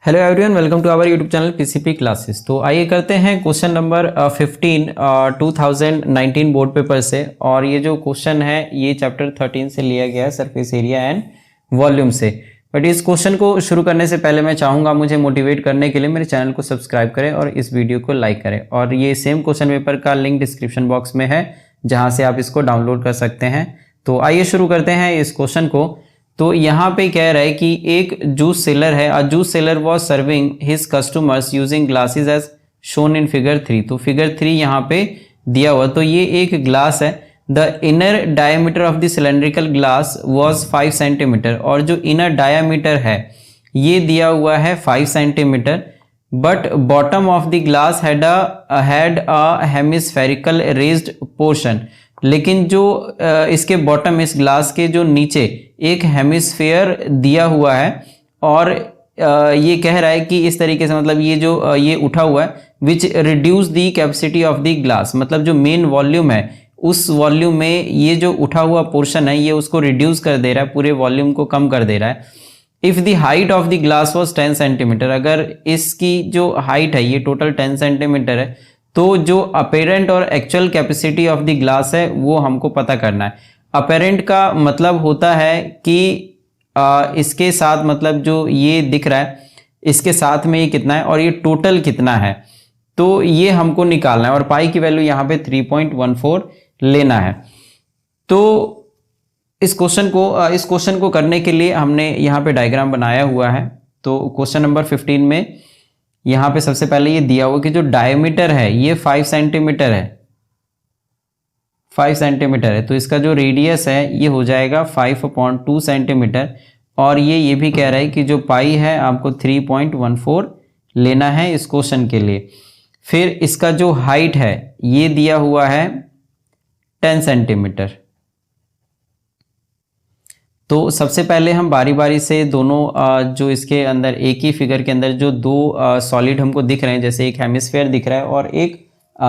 Hello everyone, welcome to our YouTube channel PCP classes. तो आइए करते हैं क्वेश्चन नंबर 15 2019 बोर्ड पेपर से। और ये जो क्वेश्चन है ये चैप्टर 13 से लिया गया है, सरफेस एरिया एंड वॉल्यूम से। बट इस क्वेश्चन को शुरू करने से पहले मैं चाहूँगा, मुझे मोटिवेट करने के लिए मेरे चैनल को सब्सक्राइब करें और इस वीडियो को लाइक करें। और ये सेम क्वेश्चन पेपर का लिंक डिस्क्रिप्शन बॉक्स में है, जहाँ से आप इसको डाउनलोड कर सकते हैं। तो आइए शुरू करते हैं इस क्वेश्चन को। तो यहाँ पे कह रहा है कि एक जूस सेलर है, a juice seller was serving his customers using glasses as shown in figure 3। तो फिगर 3 यहाँ पे दिया हुआ, तो ये एक ग्लास है। The inner diameter of the cylindrical glass was 5 centimetre, और जो इनर डायमीटर है ये दिया हुआ है 5 centimetre. But bottom of the glass had a hemispherical raised portion. लेकिन जो इसके बॉटम, इस ग्लास के जो नीचे एक हेमिस्फेयर दिया हुआ है, और ये कह रहा है कि इस तरीके से, मतलब ये जो ये उठा हुआ है, which reduce the capacity of the glass. मतलब जो मेन वॉल्यूम है उस वॉल्यूम में ये जो उठा हुआ पोर्शन है ये उसको रिड्यूस कर दे रहा है, पूरे वॉल्यूम को कम कर दे रहा है। If the height of the glass was 10 centimetre, अगर इसकी जो हाइट है ये टोटल 10 सेंटीमीटर है, तो जो अपेरेंट और actual capacity of the glass है वो हमको पता करना है। अपेरेंट का मतलब होता है कि इसके साथ, मतलब जो ये दिख रहा है इसके साथ में ये कितना है और ये टोटल कितना है, तो ये हमको निकालना है। और पाई की वैल्यू यहाँ पे 3.14 लेना है। तो इस क्वेश्चन को करने के लिए हमने यहाँ पे डायग्राम बनाया हुआ है। तो क्वेश्चन नंबर 15 में यहाँ पे सबसे पहले ये दिया हुआ कि जो डायमीटर है ये 5 सेंटीमीटर है, 5 सेंटीमीटर है। तो इसका जो रेडियस है ये हो जाएगा 5/2 सेंटीमीटर। और ये भी कह रहा है कि जो पाई है आपको 3.14 लेना है इस क्वेश्चन के लिए। फिर इसका जो हाइट है ये दिया हुआ है 10 सेंटीमीटर। तो सबसे पहले हम बारी बारी से दोनों जो इसके अंदर एक ही फिगर के अंदर जो दो सॉलिड हमको दिख रहे हैं, जैसे एक हेमिस्फेयर दिख रहा है और एक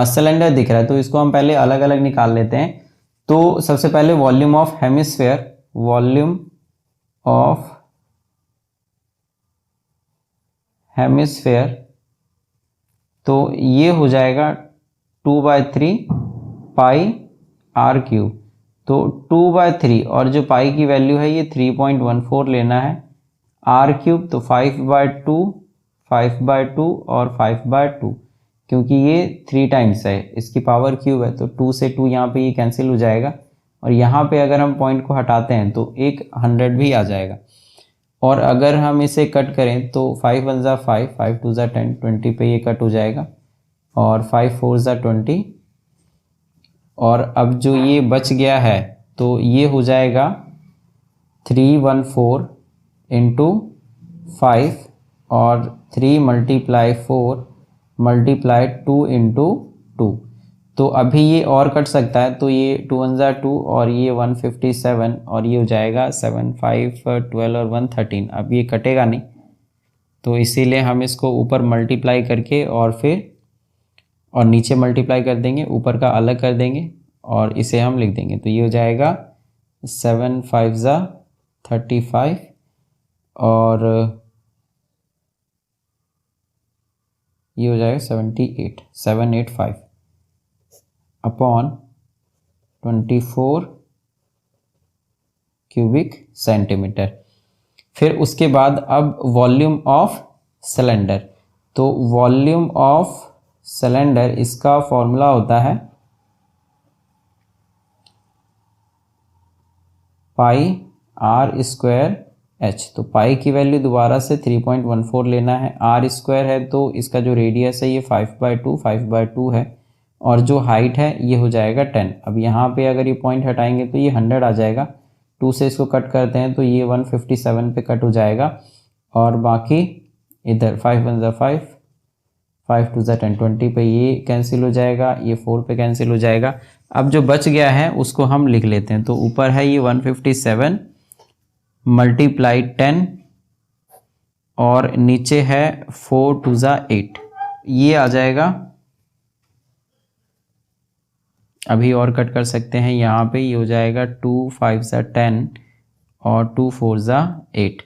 सिलेंडर दिख रहा है, तो इसको हम पहले अलग अलग निकाल लेते हैं। तो सबसे पहले volume of hemisphere, volume of hemisphere, तो ये हो जाएगा 2/3 पाई आर क्यूब। तो 2/3 और जो पाई की वैल्यू है ये 3.14 लेना है। आर क्यूब तो 5/2, 5/2 और 5/2, क्योंकि ये 3 टाइम्स है, इसकी पावर क्यूब है, तो 2 से 2 यहाँ पे ये कैंसिल हो जाएगा। और यहाँ पे अगर हम पॉइंट को हटाते हैं तो एक 100 भी आ जाएगा। और अगर हम इसे कट करें तो 5 1 ज़ा 5, 5 2 ज़ा 10, 20 पे ये कट हो जाएगा, और 5 4 ज़ा 20। और अब जो ये बच गया है तो ये हो जाएगा 314 इंटू 5, और 3 × 4 × 2 इंटू 2। तो अभी ये और कट सकता है, तो ये 2 1 ज़ा 2 और ये 157, और ये हो जाएगा 7 5 12 और 1 13। अब ये कटेगा नहीं, तो इसीलिए हम इसको ऊपर मल्टीप्लाई करके और फिर और नीचे मल्टीप्लाई कर देंगे, ऊपर का अलग कर देंगे और इसे हम लिख देंगे। तो ये हो जाएगा 7 5 ज़ा 35, और ये हो जाएगा 78, 785 अपॉन 24 क्यूबिक सेंटीमीटर। फिर उसके बाद अब वॉल्यूम ऑफ सिलेंडर, तो वॉल्यूम ऑफ सिलेंडर इसका फॉर्मूला होता है पाई आर स्क्वायर एच। तो पाई की वैल्यू दोबारा से 3.14 लेना है। आर स्क्वायर है तो इसका जो रेडियस है ये 5/2 है, और जो हाइट है ये हो जाएगा 10। अब यहाँ पे अगर ये पॉइंट हटाएंगे तो ये 100 आ जाएगा। 2 से इसको कट करते हैं तो ये 157 पे कट हो जाएगा, और बाकी इधर 5 1 ज़ा 5, 5 2 ज़ा 10, 20 पे ये कैंसिल हो जाएगा, ये 4 पे कैंसिल हो जाएगा। अब जो बच गया है उसको हम लिख लेते हैं। तो ऊपर है ये 157 × 10, और नीचे है 4 2 ज़ा 8, ये आ जाएगा। अभी और कट कर सकते हैं यहाँ पे, ये हो जाएगा 2 5 ज़ा 10 और 2 4 ज़ा 8।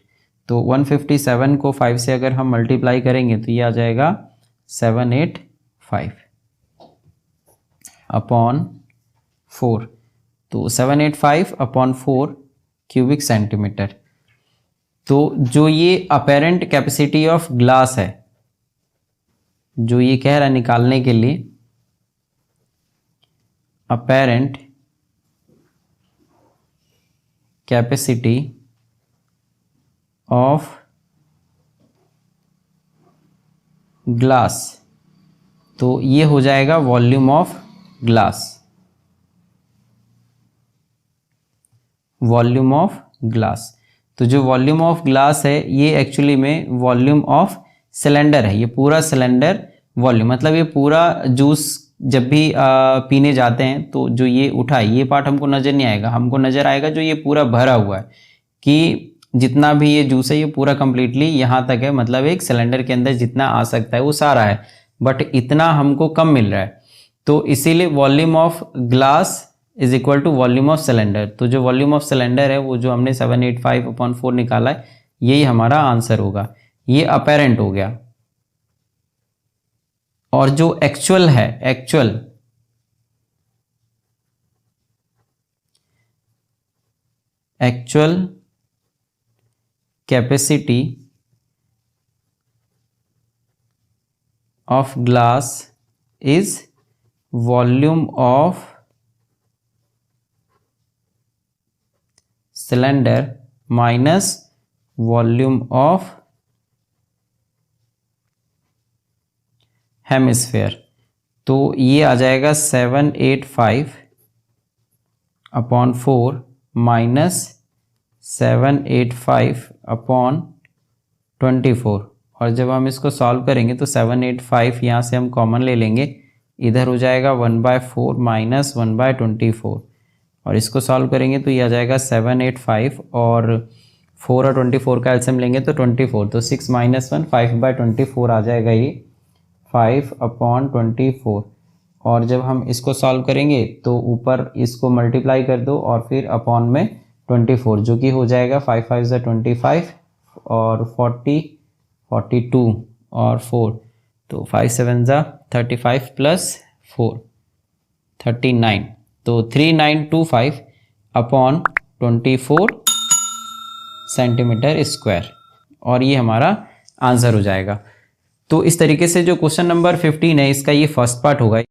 तो 157 को 5 से अगर हम मल्टीप्लाई करेंगे तो ये आ जाएगा 785 अपॉन 4। तो 785 अपॉन 4 क्यूबिक सेंटीमीटर। तो जो ये अपेरेंट कैपेसिटी ऑफ ग्लास है, जो ये कह रहा है निकालने के लिए, अपेरेंट कैपेसिटी ऑफ ग्लास, तो ये हो जाएगा volume of glass, volume of glass. तो जो वॉल्यूम ऑफ ग्लास है ये एक्चुअली में वॉल्यूम ऑफ सिलेंडर है। ये पूरा सिलेंडर वॉल्यूम, मतलब ये पूरा जूस जब भी पीने जाते हैं तो जो ये उठा है ये पार्ट हमको नज़र नहीं आएगा, हमको नज़र आएगा जो ये पूरा भरा हुआ है कि जितना भी ये जूस है ये पूरा कंप्लीटली यहाँ तक है, मतलब एक सिलेंडर के अंदर जितना आ सकता है वो सारा है, बट इतना हमको कम मिल रहा है। तो इसीलिए volume of glass is equal to volume of cylinder. तो जो वॉल्यूम ऑफ सिलेंडर है वो जो हमने 785/4 निकाला है यही हमारा आंसर होगा। ये अपेरेंट हो गया। और जो एक्चुअल है, actual capacity of glass is volume of cylinder minus volume of hemisphere. तो ये आ जाएगा 785/4 माइनस 785/24। और जब हम इसको सॉल्व करेंगे तो 785 यहाँ से हम कॉमन ले लेंगे, इधर हो जाएगा 1/4 माइनस 1/24। और इसको सॉल्व करेंगे तो ये आ जाएगा 785 और 4 और 24 का एलसीएम लेंगे तो 24। तो 6 - 1 5/24 आ जाएगा ये 5/24। और जब हम इसको सॉल्व करेंगे तो ऊपर इसको मल्टीप्लाई कर दो और फिर अपॉन में 24, जो कि हो जाएगा 5 × 5 = 25 और 40 42 और 4, तो 5 × 7 = 35 + 4 39। तो 3925/24 सेंटीमीटर स्क्वायर, और ये हमारा आंसर हो जाएगा। तो इस तरीके से जो क्वेश्चन नंबर 15 है इसका ये फर्स्ट पार्ट होगा।